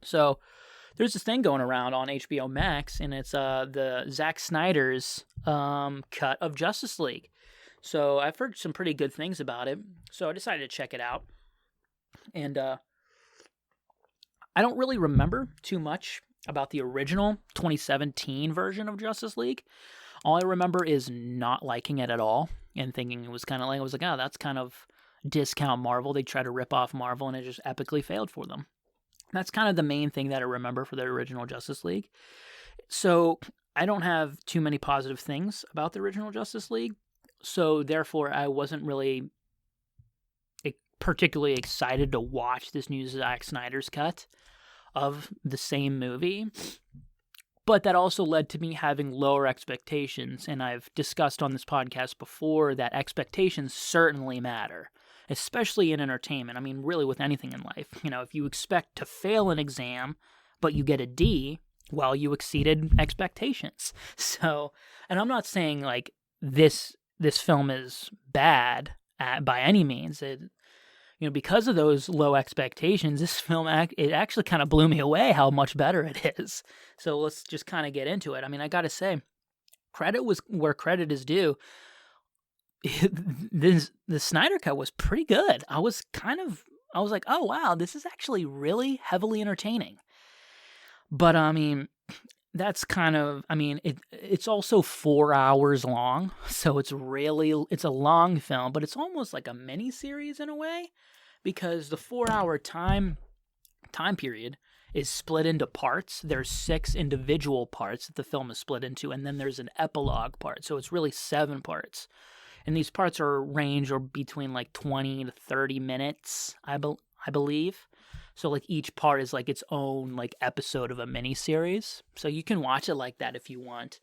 So there's this thing going around on HBO Max, and it's the Zack Snyder's cut of Justice League. So I've heard some pretty good things about it, so I decided to check it out. And I don't really remember too much about the original 2017 version of Justice League. All I remember is not liking it at all and thinking it was kind of like, I was like, oh, that's kind of discount Marvel. They try to rip off Marvel, and it just epically failed for them. That's kind of the main thing that I remember for the original Justice League. So I don't have too many positive things about the original Justice League. So therefore, I wasn't really particularly excited to watch this new Zack Snyder's cut of the same movie. But that also led to me having lower expectations. And I've discussed on this podcast before that expectations certainly matter, especially in entertainment. I mean, really with anything in life. You know, if you expect to fail an exam, but you get a D, well, you exceeded expectations. So, and I'm not saying like this film is bad by any means. Because of those low expectations, this film, it actually kind of blew me away how much better it is. So let's just kind of get into it. I mean, I got to say, credit was where credit is due. The Snyder Cut was pretty good. I was like, oh, wow, this is actually really heavily entertaining. But, I mean, that's it's also 4 hours long. So it's a long film, but it's almost like a mini series in a way, because the 4 hour time period is split into parts. There's 6 individual parts that the film is split into, and then there's an epilogue part. So it's really 7 parts. And these parts range between like 20 to 30 minutes, I believe. So like each part is like its own like episode of a mini series. So you can watch it like that if you want.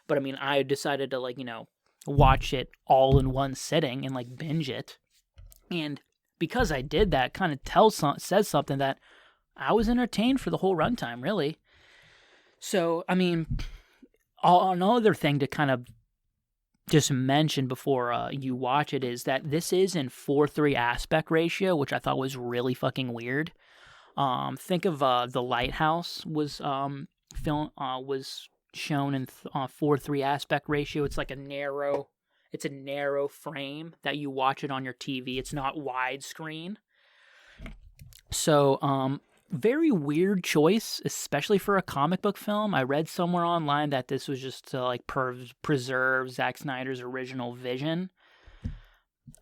But I mean, I decided to watch it all in one sitting and like binge it. And because I did that, kind of says something that I was entertained for the whole runtime, really. So, I mean, another thing to kind of just mention before you watch it is that this is in 4:3 aspect ratio, which I thought was really fucking weird. Think of The Lighthouse was shown in 4:3 aspect ratio. It's like a narrow frame that you watch it on your TV. It's not widescreen. So, very weird choice, especially for a comic book film. I read somewhere online that this was just to preserve Zack Snyder's original vision.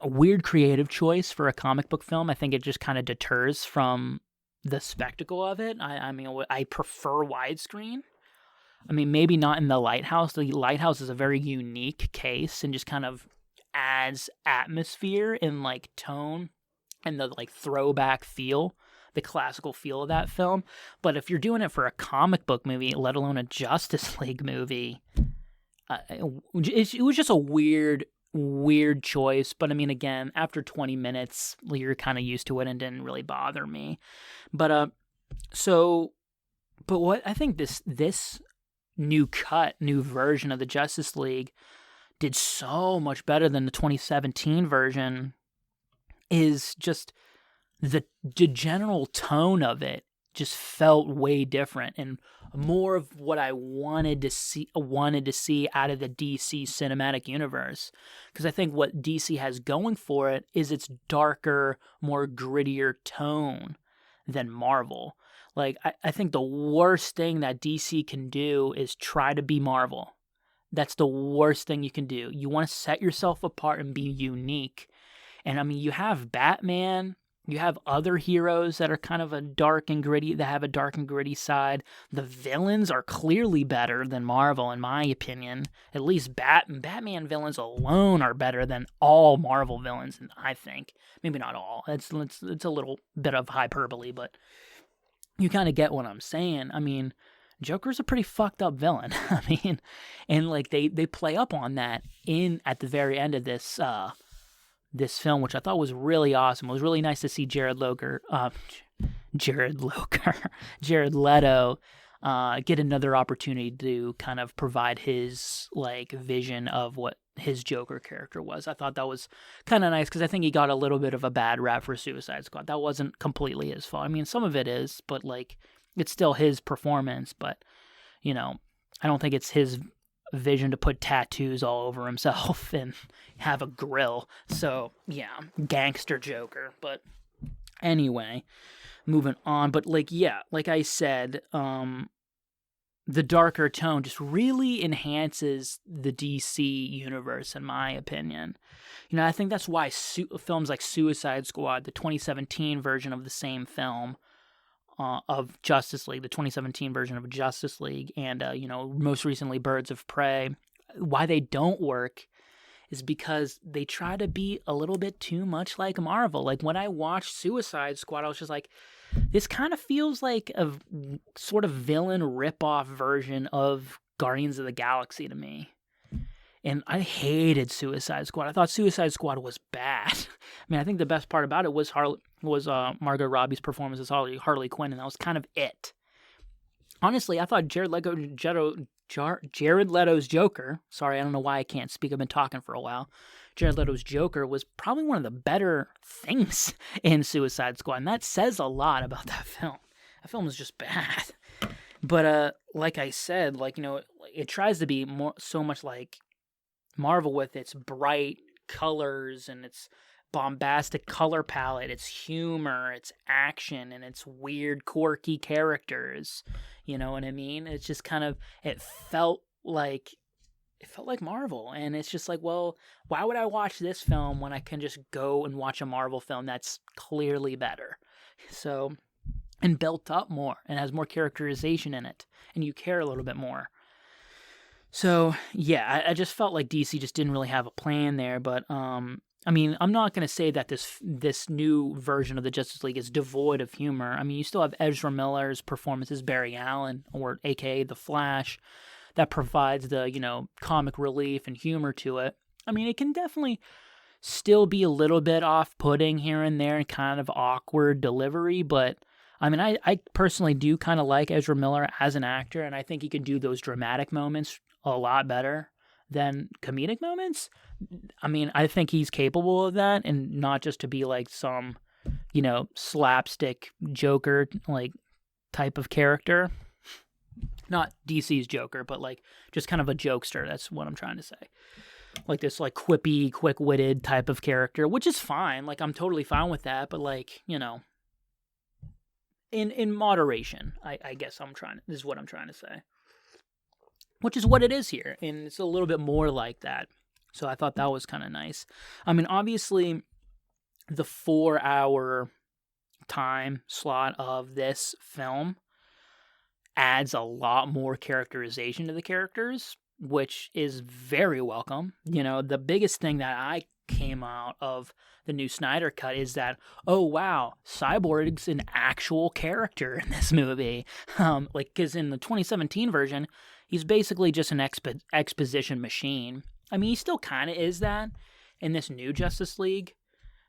A weird creative choice for a comic book film. I think it just kind of deters from the spectacle of it. I mean, I prefer widescreen. I mean, maybe not in The Lighthouse. The Lighthouse is a very unique case and just kind of adds atmosphere and like tone and the like throwback feel, the classical feel of that film. But if you're doing it for a comic book movie, let alone a Justice League movie, it was just a weird choice. But I mean, again, after 20 minutes, you're kind of used to it and didn't really bother me. But what I think this new version of the Justice League did so much better than the 2017 version is just the general tone of it just felt way different and more of what I wanted to see out of the DC cinematic universe. Because I think what DC has going for it is its darker, more grittier tone than Marvel. Like, I think the worst thing that DC can do is try to be Marvel. That's the worst thing you can do. You want to set yourself apart and be unique. And I mean, you have Batman, you have other heroes that are kind of that have a dark and gritty side. The villains are clearly better than Marvel, in my opinion. At least Batman villains alone are better than all Marvel villains, I think. Maybe not all. It's a little bit of hyperbole, but you kind of get what I'm saying. I mean, Joker's a pretty fucked up villain. I mean, and like they play up on that at the very end of this film, which I thought was really awesome. It was really nice to see Jared Leto get another opportunity to kind of provide his like vision of what his Joker character was. I thought that was kind of nice because I think he got a little bit of a bad rap for Suicide Squad. That wasn't completely his fault. I mean, some of it is, but like it's still his performance, but, you know, I don't think it's his vision to put tattoos all over himself and have a grill. So, yeah, gangster Joker. But anyway, moving on. But, like, yeah, like I said, the darker tone just really enhances the DC universe, in my opinion. You know, I think that's why films like Suicide Squad, the 2017 version of the same film, of Justice League, the 2017 version of Justice League, and, you know, most recently Birds of Prey, why they don't work is because they try to be a little bit too much like Marvel. Like, when I watched Suicide Squad, I was just like, this kind of feels like a sort of villain ripoff version of Guardians of the Galaxy to me. And I hated Suicide Squad. I thought Suicide Squad was bad. I mean, I think the best part about it was Margot Robbie's performance as Harley Quinn, and that was kind of it. Honestly, I thought Jared Leto's Joker, sorry, I don't know why I can't speak, I've been talking for a while. Jared Leto's Joker was probably one of the better things in Suicide Squad, and that says a lot about that film. That film is just bad. But like I said, like, you know, it tries to be so much like Marvel with its bright colors and its bombastic color palette, its humor, its action, and its weird, quirky characters. You know what I mean? It's just kind of, it felt like Marvel, and it's just like, well, why would I watch this film when I can just go and watch a Marvel film that's clearly better? So, and built up more, and has more characterization in it, and you care a little bit more. So, yeah, I just felt like DC just didn't really have a plan there, but, I mean, I'm not going to say that this new version of the Justice League is devoid of humor. I mean, you still have Ezra Miller's performance as Barry Allen, or AKA The Flash, that provides the, you know, comic relief and humor to it. I mean, it can definitely still be a little bit off-putting here and there and kind of awkward delivery, but I mean, I personally do kind of like Ezra Miller as an actor, and I think he can do those dramatic moments a lot better than comedic moments. I mean, I think he's capable of that, and not just to be like some, you know, slapstick Joker, like, type of character. Not DC's Joker, but like just kind of a jokester. That's what I'm trying to say. Like this like quippy, quick-witted type of character, which is fine. Like, I'm totally fine with that, but like, you know, in moderation, I guess this is what I'm trying to say. Which is what it is here, and it's a little bit more like that. So I thought that was kind of nice. I mean, obviously, the 4-hour time slot of this film adds a lot more characterization to the characters, which is very welcome. You know, the biggest thing that I came out of the new Snyder cut is that, oh wow, Cyborg's an actual character in this movie. Like, because in the 2017 version, he's basically just an exposition machine. I mean, he still kind of is that in this new Justice League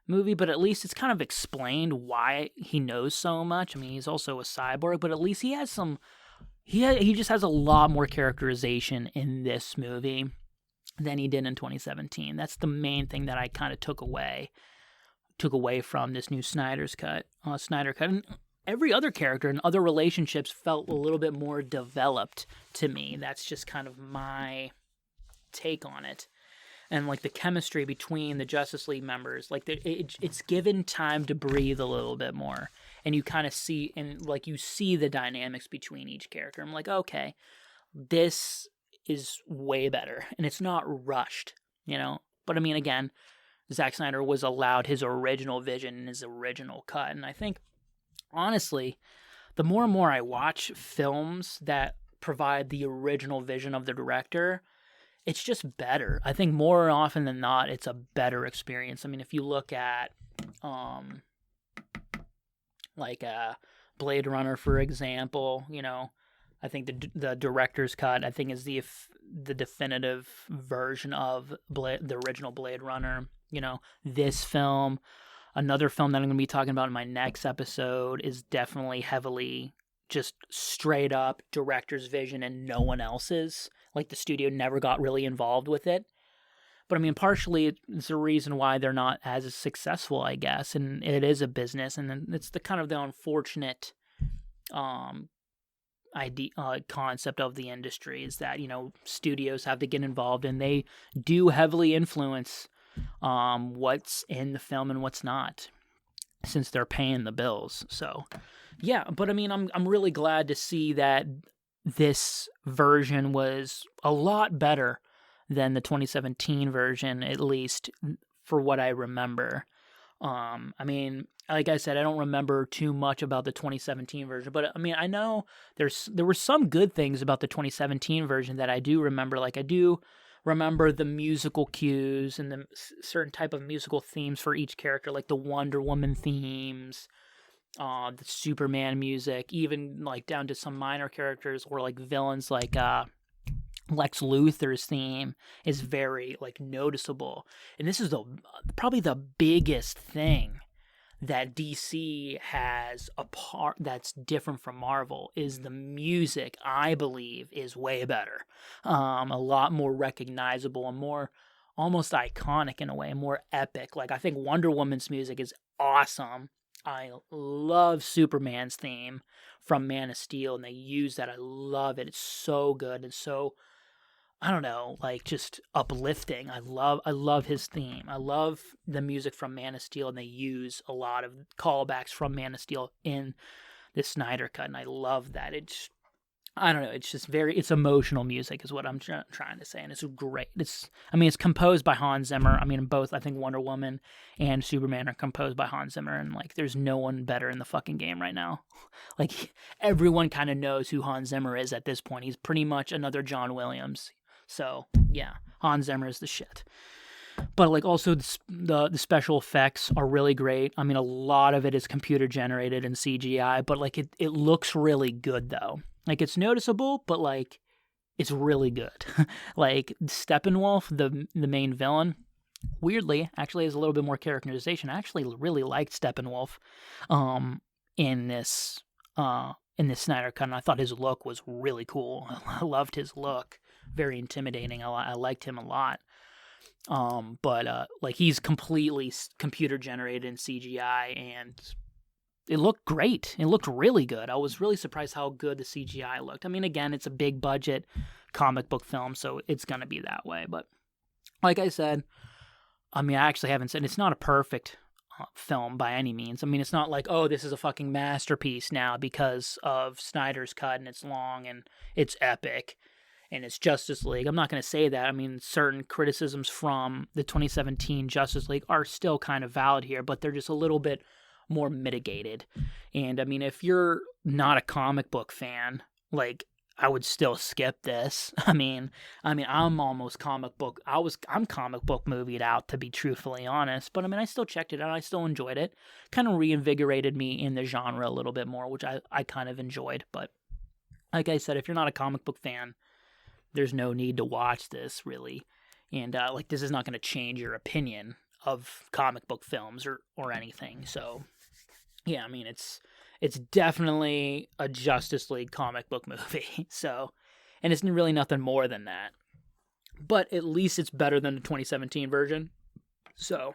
movie, but at least it's kind of explained why he knows so much. I mean, he's also a cyborg, but at least he has some. He just has a lot more characterization in this movie than he did in 2017. That's the main thing that I kind of took away from this new Snyder cut. And every other character and other relationships felt a little bit more developed to me. That's just kind of my take on it. And like the chemistry between the Justice League members, like it's given time to breathe a little bit more, and you kind of see, and like you see the dynamics between each character. I'm like, okay, this is way better, and it's not rushed, you know. But I mean, again, Zack Snyder was allowed his original vision in his original cut, and I think honestly, the more and more I watch films that provide the original vision of the director, it's just better. I think more often than not, it's a better experience. I mean, if you look at, Blade Runner, for example, you know, I think the director's cut, I think, is the definitive version of the original Blade Runner. You know, this film, another film that I'm going to be talking about in my next episode, is definitely heavily just straight up director's vision and no one else's. Like, the studio never got really involved with it. But I mean, partially it's the reason why they're not as successful, I guess. And it is a business, and it's the kind of the unfortunate idea concept of the industry is that, studios have to get involved, and they do heavily influence what's in the film and what's not, since they're paying the bills. So yeah, but I mean, I'm really glad to see that this version was a lot better than the 2017 version, at least for what I remember. I mean, like I said, I don't remember too much about the 2017 version, but I mean, I know there were some good things about the 2017 version that I do remember. Like, I do remember the musical cues and the certain type of musical themes for each character, like the Wonder Woman themes, the Superman music, even like down to some minor characters or like villains, like Lex Luthor's theme is very like noticeable. And this is probably the biggest thing that DC has apart that's different from Marvel is the music. I believe is way better, a lot more recognizable and more almost iconic in a way, more epic. Like, I think Wonder Woman's music is awesome. I love Superman's theme from Man of Steel, and they use that. I love it. It's so good and so, I don't know, like, just uplifting. I love his theme. I love the music from Man of Steel, and they use a lot of callbacks from Man of Steel in the Snyder cut, and I love that. I don't know, it's just it's emotional music is what I'm trying to say, and it's great. It's composed by Hans Zimmer. I mean, both, I think Wonder Woman and Superman are composed by Hans Zimmer, and like, there's no one better in the fucking game right now. Like, everyone kind of knows who Hans Zimmer is at this point. He's pretty much another John Williams. So yeah, Hans Zimmer is the shit. But like, also the special effects are really great. I mean, a lot of it is computer generated and CGI, but like, it looks really good though. Like, it's noticeable, but like, it's really good. Like, Steppenwolf, the main villain, weirdly actually has a little bit more characterization. I actually really liked Steppenwolf in this Snyder cut, and I thought his look was really cool. I loved his look. Very intimidating. I liked him a lot. But like, he's completely computer generated in CGI, and it looked great. It looked really good. I was really surprised how good the CGI looked. I mean, again, it's a big budget comic book film, so it's going to be that way. But like I said, I mean, I actually haven't said it's not a perfect film by any means. I mean, it's not like, oh, this is a fucking masterpiece now because of Snyder's cut and it's long and it's epic and it's Justice League. I'm not going to say that. I mean, certain criticisms from the 2017 Justice League are still kind of valid here, but they're just a little bit more mitigated. And I mean, if you're not a comic book fan, like, I would still skip this. I mean, I'm almost comic book. I'm comic book movied out, to be truthfully honest. But I mean, I still checked it out. I still enjoyed it. Kind of reinvigorated me in the genre a little bit more, which I kind of enjoyed. But like I said, if you're not a comic book fan, there's no need to watch this, really. And like, this is not going to change your opinion of comic book films or anything. So yeah, I mean, it's definitely a Justice League comic book movie. So, and it's really nothing more than that. But at least it's better than the 2017 version. So,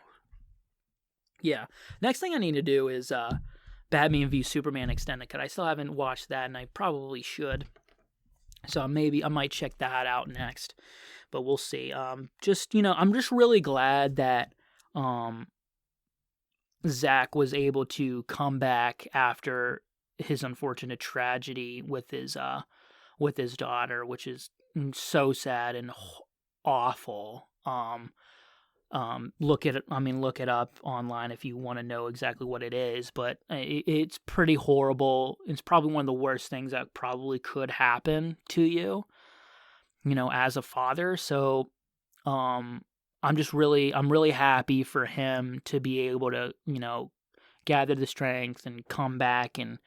yeah. Next thing I need to do is Batman v Superman Extended Cut. I still haven't watched that, and I probably should. So maybe I might check that out next. But we'll see. I'm just really glad that Zack was able to come back after his unfortunate tragedy with his daughter, which is so sad and awful. Look it up online if you want to know exactly what it is, but it's pretty horrible. It's probably one of the worst things that probably could happen to you, as a father. So, I'm really happy for him to be able to, gather the strength and come back and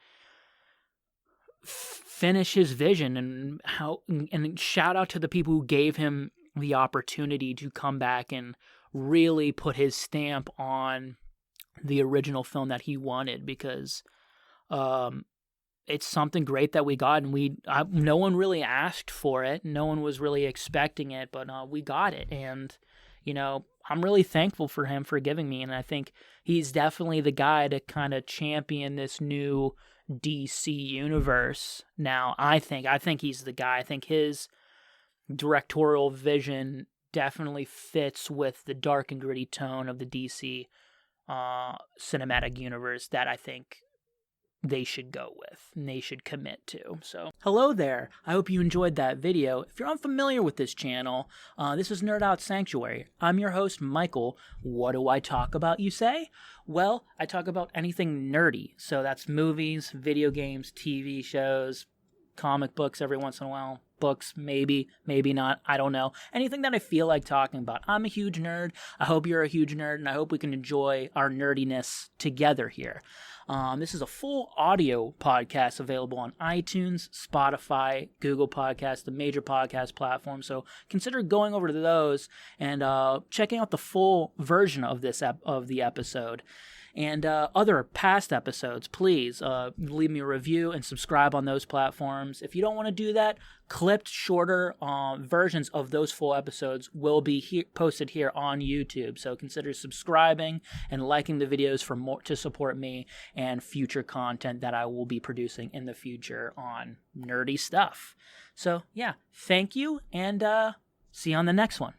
finish his vision, and shout out to the people who gave him the opportunity to come back and really put his stamp on the original film that he wanted, because it's something great that we got, and no one really asked for it. No one was really expecting it, but we got it. And I'm really thankful for him for giving me, and I think he's definitely the guy to kind of champion this new DC universe now. I think he's the guy. I think his directorial vision definitely fits with the dark and gritty tone of the DC cinematic universe that I think they should go with and they should commit to. So, hello there. I hope you enjoyed that video. If you're unfamiliar with this channel, this is Nerd Out Sanctuary. I'm your host, Michael. What do I talk about, you say? Well, I talk about anything nerdy. So that's movies, video games, TV shows, comic books every once in a while. Books, maybe not. I don't know. Anything that I feel like talking about. I'm a huge nerd. I hope you're a huge nerd, and I hope we can enjoy our nerdiness together here. This is a full audio podcast available on iTunes, Spotify, Google Podcasts, the major podcast platforms. So consider going over to those and checking out the full version of this of the episode. And other past episodes, please leave me a review and subscribe on those platforms. If you don't want to do that, clipped, shorter versions of those full episodes will be posted here on YouTube. So consider subscribing and liking the videos for more to support me and future content that I will be producing in the future on nerdy stuff. So yeah, thank you, and see you on the next one.